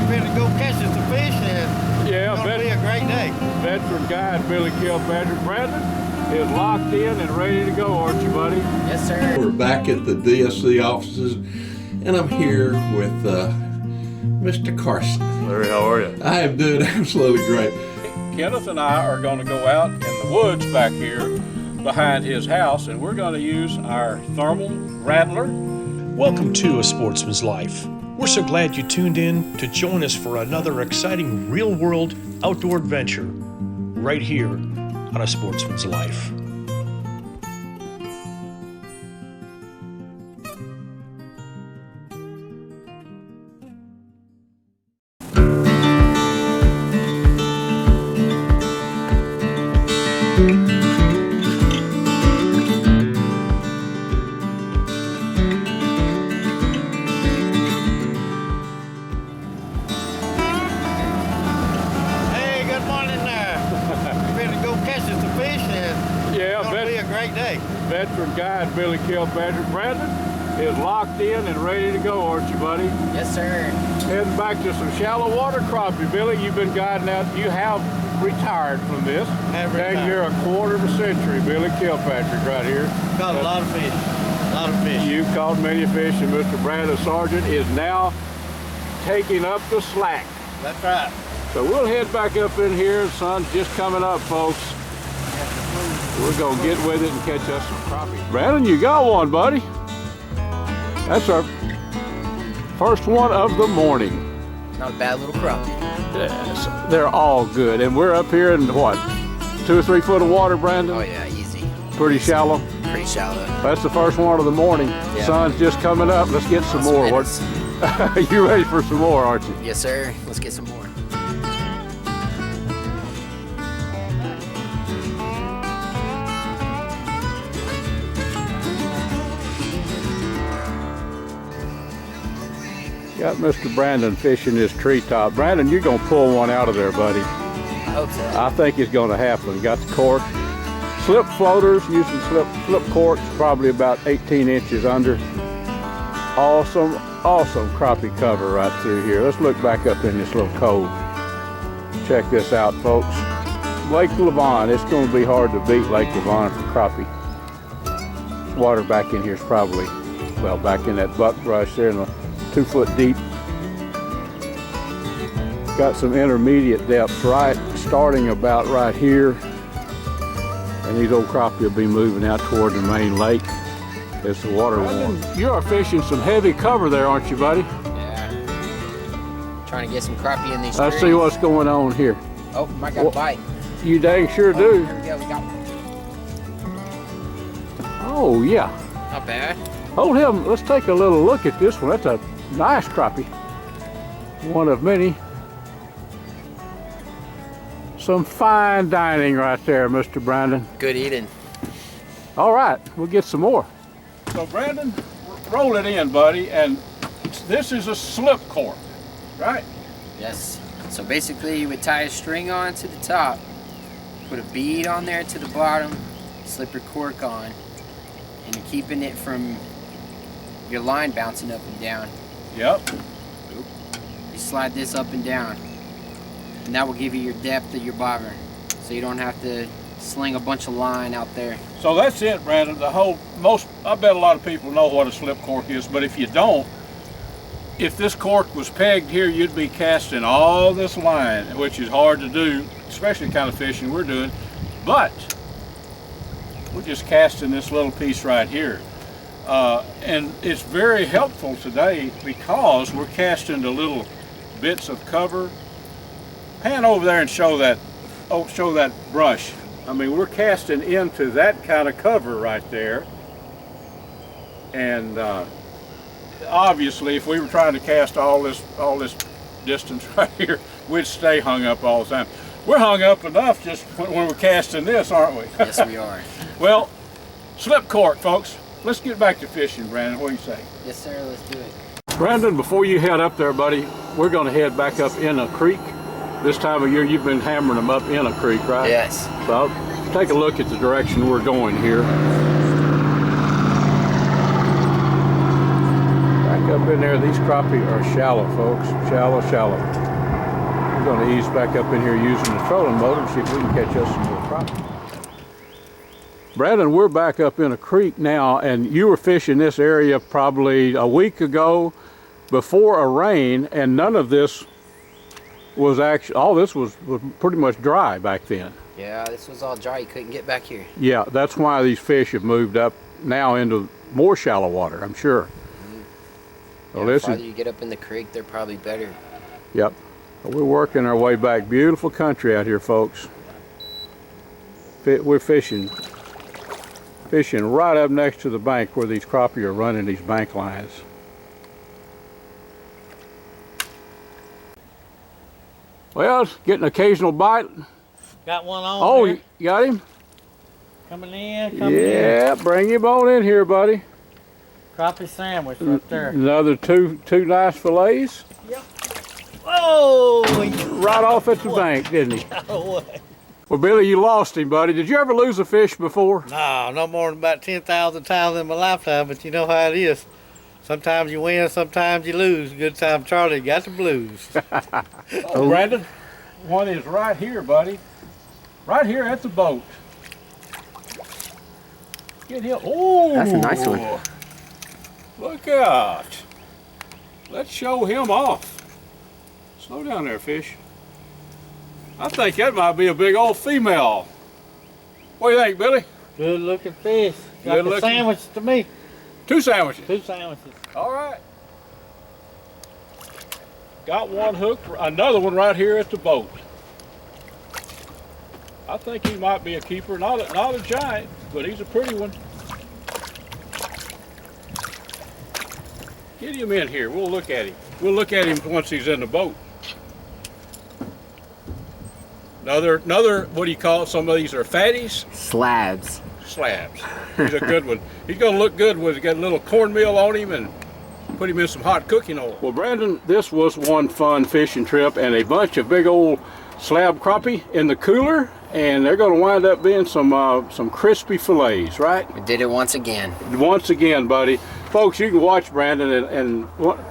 We're going to go catch us some fish, and Yeah, it's going to be a great day. Veteran guide Billy Kilpatrick. Brandon is locked in and ready to go, aren't you, buddy? Yes, sir. We're back at the DSC offices, and I'm here with Mr. Carson. Larry, how are you? I am doing absolutely great. Kenneth and I are going to go out in the woods back here behind his house, and we're going to use our thermal rattler. Welcome to A Sportsman's Life. We're so glad you tuned in to join us for another exciting real-world outdoor adventure right here on A Sportsman's Life. Hey, good morning there. We're going to go catch us some fish, and Yeah, it's going to be a great day. Veteran guide Billy Kilpatrick. Brandon is locked in and ready to go, aren't you, buddy? Yes, sir. Heading back to some shallow water crappie. Billy, you've been guiding out. You have retired from this. Have And retired. you're a quarter of a century, Billy Kilpatrick, right here. Caught a lot of fish. A lot of fish. You've caught many fish, and Mr. Brandon Sargent is now taking up the slack. That's right. So we'll head back up in here. The sun's just coming up, folks. We're gonna get with it and catch us some crappie. Brandon, you got one, buddy. That's our first one of the morning. Not a bad little crappie. Yes, they're all good. And we're up here in what, 2 or 3 foot of water, Brandon? Oh yeah, easy. Pretty shallow. Pretty shallow. That's the first one of the morning. Yeah. Sun's just coming up. Let's get some more. Minutes. You ready for some more, aren't you? Yes, sir. Let's get some more. Got Mr. Brandon fishing his treetop. Brandon, you're gonna pull one out of there, buddy. I hope so. I think it's gonna happen. Got the cork. Slip floaters, using slip corks, probably about 18 inches under. Awesome crappie cover right through here. Let's look back up in this little cove. Check this out, folks. Lake Lavon. It's gonna be hard to beat Lake Lavon for crappie. Water back in here is probably, well, back in that buckbrush there in the 2 foot deep. Got some intermediate depths starting about right here. And these old crappie will be moving out toward the main lake as the water warms. You are fishing some heavy cover there, aren't you, buddy? Yeah. Trying to get some crappie in these Let's see streams. what's going on here. Oh, might got a bite. You dang sure Oh, do. here we go. We got one. Oh, yeah. Not bad. Hold him. Let's take a little look at this one. That's a nice crappie. One of many. Some fine dining right there, Mr. Brandon. Good eating. All right, we'll get some more. So Brandon, roll it in, buddy, and this is a slip cork, right? Yes. So basically, you would tie a string on to the top, put a bead on there to the bottom, slip your cork on, and you're keeping it from your line bouncing up and down. Yep. You slide this up and down, and that will give you your depth of your bobber, so you don't have to sling a bunch of line out there. So that's it, Brandon. I bet a lot of people know what a slip cork is, but if you don't, if this cork was pegged here, you'd be casting all this line, which is hard to do, especially the kind of fishing we're doing. But we're just casting this little piece right here. And it's very helpful today because we're casting the little bits of cover. Pan over there and show that brush. I mean, we're casting into that kind of cover right there. And obviously, if we were trying to cast all this distance right here, we'd stay hung up all the time. We're hung up enough just when we're casting this, aren't we? Yes, we are. Well, slip cork, folks. Let's get back to fishing, Brandon. What do you say? Yes, sir. Let's do it. Brandon, before you head up there, buddy, we're going to head back up in a creek. This time of year, you've been hammering them up in a creek, right? Yes. So I'll take a look at the direction we're going here. Back up up in there. These crappie are shallow, folks. Shallow, shallow. We're going to ease back up in here using the trolling motor and see if we can catch us some more crappie. Brandon, we're back up in a creek now, and you were fishing this area probably a week ago before a rain, and none of this was actually, all this was pretty much dry back then. Yeah, this was all dry. You couldn't get back here. Yeah, that's why these fish have moved up now into more shallow water, I'm sure. Yeah, the farther you get up in the creek, they're probably better. Yep. We're working our way back. Beautiful country out here, folks. We're fishing right up next to the bank where these crappie are running these bank lines. Well, getting an occasional bite. Got one on. Oh, there. you got him? Coming in, coming in. Yeah, bring him on in here, buddy. Crappie sandwich right there. Another two nice fillets. Yep. Oh! Right off at the bank, didn't he? Oh, Well, Billy, you lost him, buddy. Did you ever lose a fish before? no more than about 10,000 times in my lifetime, but you know how it is. Sometimes you win, sometimes you lose. Good time Charlie got the blues. Oh, Brandon, one is right here, buddy. Right here at the boat. Get him. Oh, That's a nice one. Look out. Let's show him off. Slow down there, fish. I think that might be a big old female. What do you think, Billy? Good looking fish. Got Good the looking. sandwich to me. Two sandwiches. 2 sandwiches. All right. Got one hooked, another one right here at the boat. I think he might be a keeper, not a giant, but he's a pretty one. Get him in here, we'll look at him. We'll look at him once he's in the boat. Another, what do you call it? Some of these are fatties? Slabs. Slabs. He's a good one. He's gonna look good when he's got a little cornmeal on him and put him in some hot cooking oil. Well, Brandon, this was one fun fishing trip and a bunch of big old slab crappie in the cooler, and they're gonna wind up being some crispy fillets, right? We did it once again. Once again, buddy. Folks, you can watch Brandon and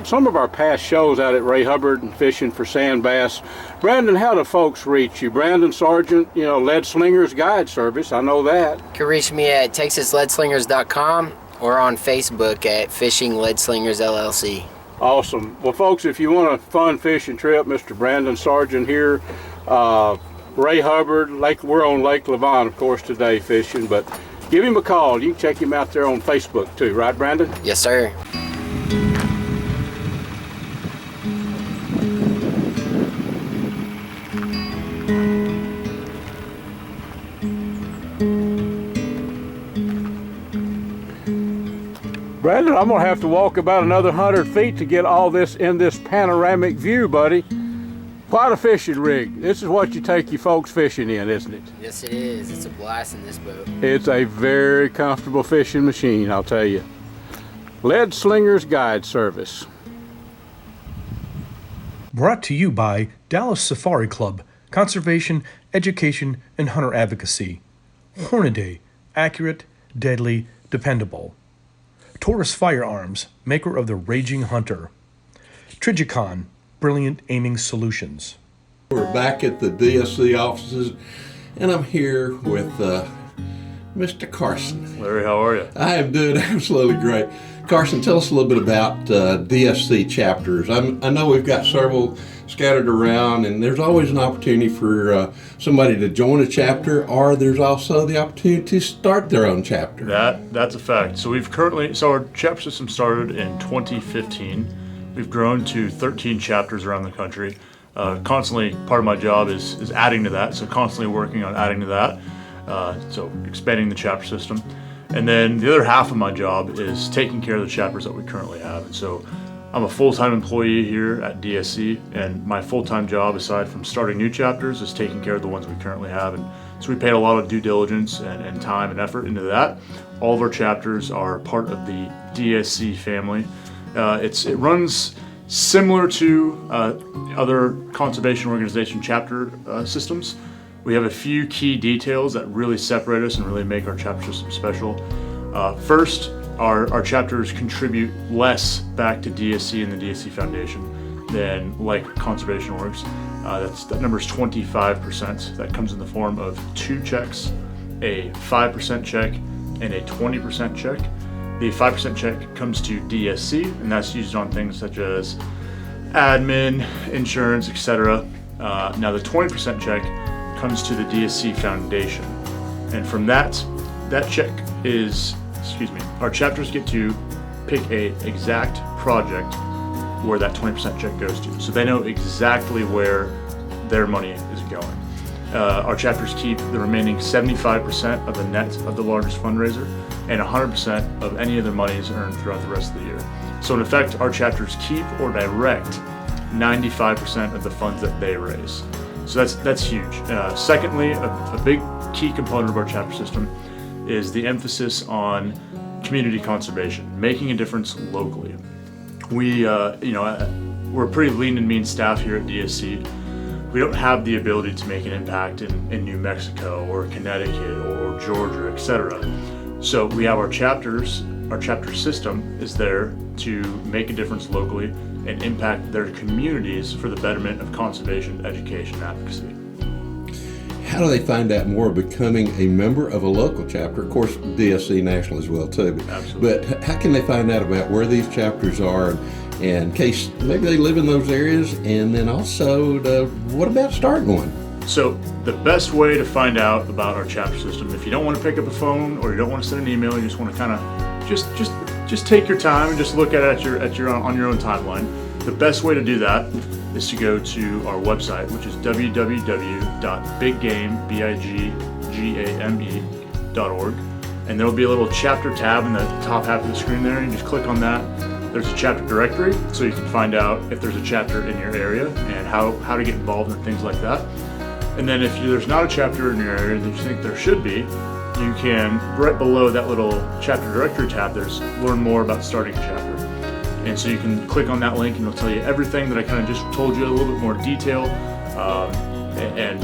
some of our past shows out at Ray Hubbard and Fishing for Sand Bass. Brandon, how do folks reach you? Brandon Sargent, you know, Lead Slinges Guide Service, I know that. You can reach me at texasleadslingers.com or on Facebook at Fishing Lead Slingers LLC. Awesome. Well, folks, if you want a fun fishing trip, Mr. Brandon Sargent here, Ray Hubbard, we're on Lake Lavon, of course, today fishing, but give him a call. You can check him out there on Facebook too, right, Brandon? Yes, sir. Brandon, I'm gonna have to walk about another 100 feet to get all this in this panoramic view, buddy. Quite a fishing rig. This is what you take you folks fishing in, isn't it? Yes, it is. It's a blast in this boat. It's a very comfortable fishing machine, I'll tell you. Lead Slinges Guide Service. Brought to you by Dallas Safari Club, Conservation, Education, and Hunter Advocacy. Hornaday, accurate, deadly, dependable. Taurus Firearms, maker of the Raging Hunter. Trigicon, brilliant aiming solutions. We're back at the DSC offices, and I'm here with Mr. Carson. Larry, how are you? I am doing absolutely great. Carson, tell us a little bit about DSC chapters. I know we've got several scattered around, and there's always an opportunity for somebody to join a chapter, or there's also the opportunity to start their own chapter. That's a fact. So our chapter system started in 2015. We've grown to 13 chapters around the country. Constantly, part of my job is adding to that, so constantly working on adding to that. So expanding the chapter system. And then the other half of my job is taking care of the chapters that we currently have. And so I'm a full-time employee here at DSC, and my full-time job, aside from starting new chapters, is taking care of the ones we currently have. And so we paid a lot of due diligence and time and effort into that. All of our chapters are part of the DSC family. It runs similar to other conservation organization chapter systems. We have a few key details that really separate us and really make our chapter system special. First our chapters contribute less back to DSC and the DSC Foundation than like conservation orgs. That number is 25%. That comes in the form of 2 checks, a 5% check, and a 20% check. The 5% check comes to DSC, and that's used on things such as admin, insurance, etc. Now the 20% check comes to the DSC Foundation, and from that check is, our chapters get to pick a exact project where that 20% check goes to, so they know exactly where their money is going. Our chapters keep the remaining 75% of the net of the largest fundraiser, and 100% of any of their monies earned throughout the rest of the year. So in effect, our chapters keep or direct 95% of the funds that they raise. So that's huge. Secondly, a big key component of our chapter system is the emphasis on community conservation, making a difference locally. We're a pretty lean and mean staff here at DSC. We don't have the ability to make an impact in New Mexico or Connecticut or Georgia, etc. So we have our chapters. Our chapter system is there to make a difference locally and impact their communities for the betterment of conservation, education, and advocacy. How do they find out more becoming a member of a local chapter? Of course, DSC National as well too. Absolutely. But how can they find out about where these chapters are, and in case maybe they live in those areas, and then also what about starting one? So the best way to find out about our chapter system, if you don't want to pick up a phone or you don't want to send an email, you just want to kind of just take your time and just look at it on your own timeline. The best way to do that is to go to our website, which is www.biggame.org, and there will be a little chapter tab in the top half of the screen there. You just click on that. There's a chapter directory, so you can find out if there's a chapter in your area and how to get involved and things like that. And then if there's not a chapter in your area that you think there should be, you can, right below that little chapter directory tab, there's learn more about starting a chapter. And so you can click on that link and it'll tell you everything that I kind of just told you, a little bit more detail, and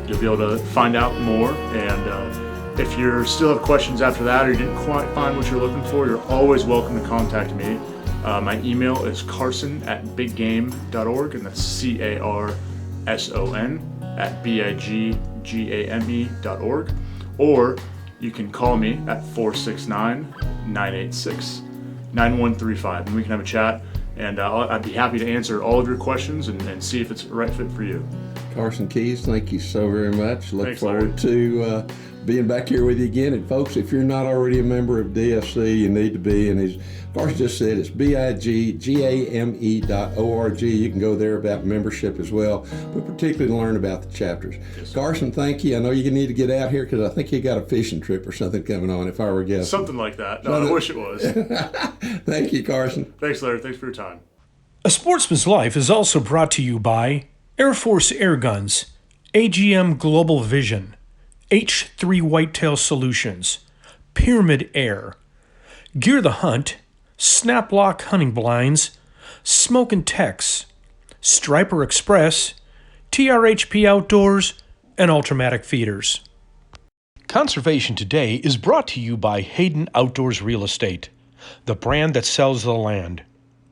you'll be able to find out more. And if you still have questions after that, or you didn't quite find what you're looking for, you're always welcome to contact me. My email is carson@biggame.org, and that's carson@biggame.org. Or you can call me at 469-986-9135, and we can have a chat, and I'd be happy to answer all of your questions and see if it's the right fit for you. Carson Keys, thank you so very much. Look Thanks, forward to being back here with you again. And folks, if you're not already a member of DSC, you need to be. And as Carson just said, it's biggame.org. You can go there about membership as well, but particularly to learn about the chapters. Yes. Carson, thank you. I know you need to get out here because I think you got a fishing trip or something coming on, if I were guessing. Something like that. No, I wish it was. Thank you, Carson. Thanks, Larry. Thanks for your time. A Sportsman's Life is also brought to you by Air Force Air Guns, AGM Global Vision, H3 Whitetail Solutions, Pyramid Air, Gear the Hunt, Snaplock Hunting Blinds, Smoke and Tex, Striper Express, TRHP Outdoors, and Ultramatic Feeders. Conservation Today is brought to you by Hayden Outdoors Real Estate, the brand that sells the land.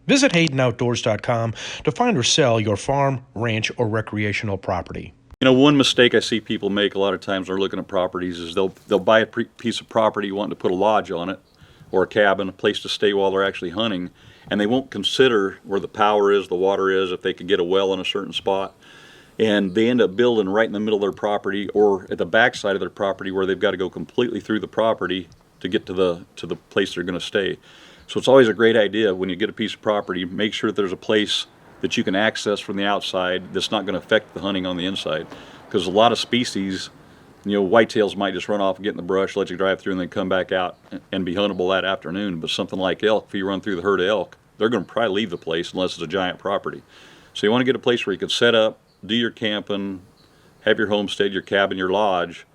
Visit HaydenOutdoors.com to find or sell your farm, ranch, or recreational property. You know, one mistake I see people make a lot of times when they're looking at properties is they'll buy a piece of property wanting to put a lodge on it, or a cabin, a place to stay while they're actually hunting, and they won't consider where the power is, the water is, if they could get a well in a certain spot. And they end up building right in the middle of their property or at the back side of their property where they've got to go completely through the property to get to the place they're going to stay. So it's always a great idea when you get a piece of property, make sure that there's a place that you can access from the outside that's not going to affect the hunting on the inside. Because a lot of species, you know, whitetails might just run off and get in the brush, let you drive through, and then come back out and be huntable that afternoon. But something like elk, if you run through the herd of elk, they're going to probably leave the place unless it's a giant property. So you want to get a place where you can set up, do your camping, have your homestead, your cabin, your lodge,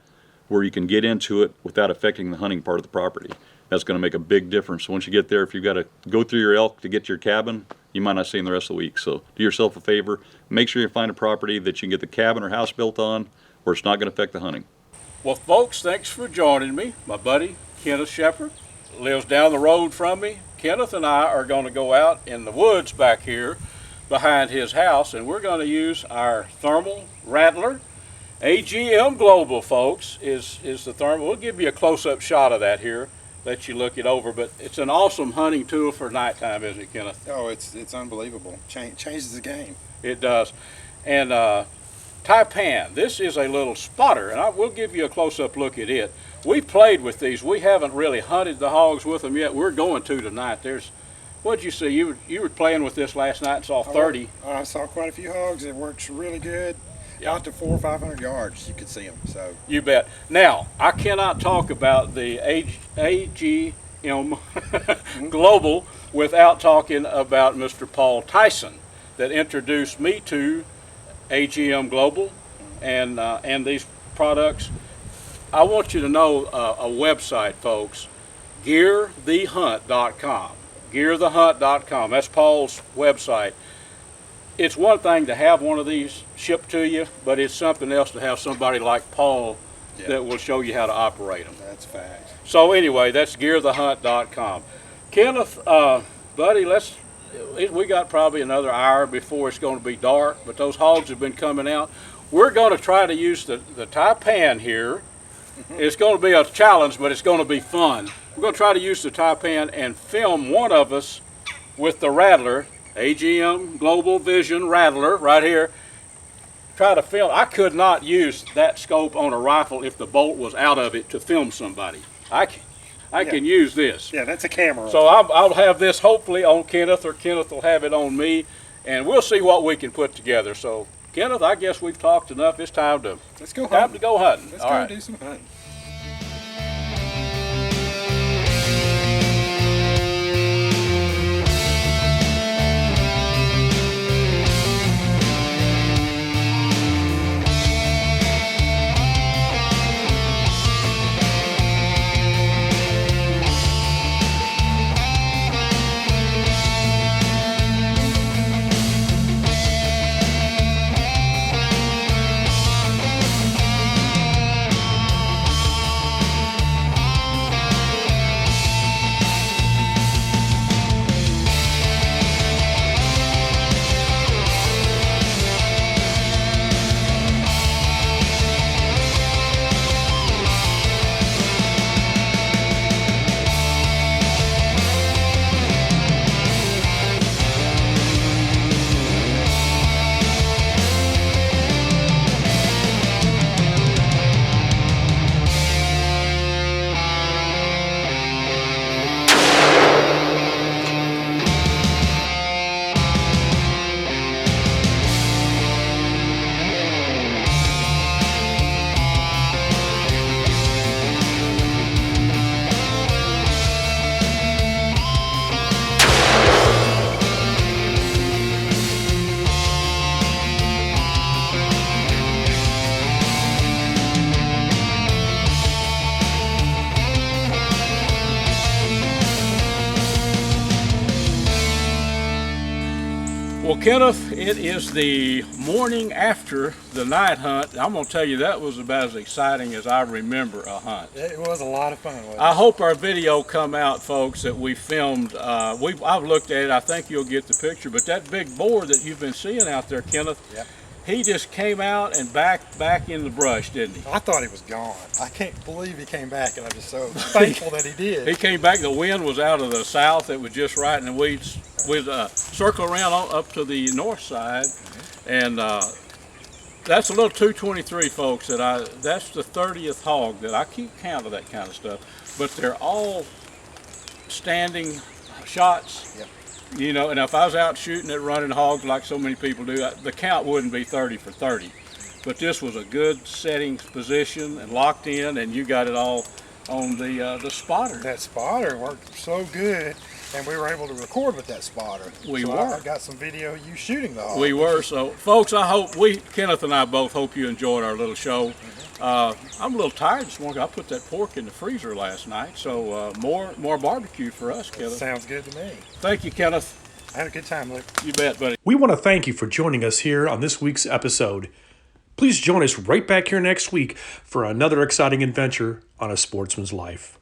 where you can get into it without affecting the hunting part of the property. That's going to make a big difference. Once you get there, if you've got to go through your elk to get to your cabin, you might not see them the rest of the week. So do yourself a favor, make sure you find a property that you can get the cabin or house built on where it's not going to affect the hunting. Well, folks, thanks for joining me. My buddy, Kenneth Sheppard, lives down the road from me. Kenneth and I are going to go out in the woods back here behind his house, and we're going to use our thermal rattler. AGM Global, folks, is the thermal. We'll give you a close-up shot of that here, let you look it over, but it's an awesome hunting tool for nighttime, isn't it, Kenneth? Oh, it's unbelievable. Changes the game. It does. And Taipan, this is a little spotter, and we'll give you a close-up look at it. We played with these. We haven't really hunted the hogs with them yet. We're going to tonight. What'd you see? You were playing with this last night and saw 30. I saw quite a few hogs. It works really good. Out to 400 or 500 yards, you could see them. So you bet. Now, I cannot talk about the AGM Global without talking about Mr. Paul Tyson that introduced me to AGM Global and these products. I want you to know a website, folks, gearthehunt.com. Gearthehunt.com. That's Paul's website. It's one thing to have one of these shipped to you, but it's something else to have somebody like Paul that will show you how to operate them. that's fact. So anyway, that's gearthehunt.com. Kenneth, buddy, we got probably another hour before it's going to be dark, but those hogs have been coming out. We're going to try to use the Taipan here. It's going to be a challenge, but it's going to be fun. We're going to try to use the Taipan and film one of us with the rattler, AGM Global Vision Rattler right here. Try to film. I could not use that scope on a rifle if the bolt was out of it to film somebody. I can use this. Yeah, that's a camera. So I'll have this hopefully on Kenneth, or Kenneth will have it on me, and we'll see what we can put together. So Kenneth, I guess we've talked enough. It's time to go hunting. Let's All right. Do some hunting. Well, Kenneth, it is the morning after the night hunt. I'm going to tell you, that was about as exciting as I remember a hunt. It was a lot of fun. Wasn't it? I hope our video come out, folks, that we filmed. I've looked at it. I think you'll get the picture. But that big boar that you've been seeing out there, Kenneth, he just came out and back in the brush, didn't he? I thought he was gone. I can't believe he came back, and I'm just so thankful that he did. He came back. The wind was out of the south. It was just right, and we'd circle around up to the north side, and that's a little 223, folks. That's the 30th hog that I keep count of that kind of stuff. But they're all standing shots. Yep. You know, and if I was out shooting at running hogs like so many people do, the count wouldn't be 30 for 30. But this was a good setting position and locked in, and you got it all on the spotter. That spotter worked so good, and we were able to record with that spotter. I got some video of you shooting the hog. We were. So, folks, I hope Kenneth and I both hope you enjoyed our little show. I'm a little tired this morning. I put that pork in the freezer last night, so more barbecue for us, Kenneth. Sounds good to me. Thank you, Kenneth. I had a good time, Luke. You bet, buddy. We want to thank you for joining us here on this week's episode. Please join us right back here next week for another exciting adventure on A Sportsman's Life.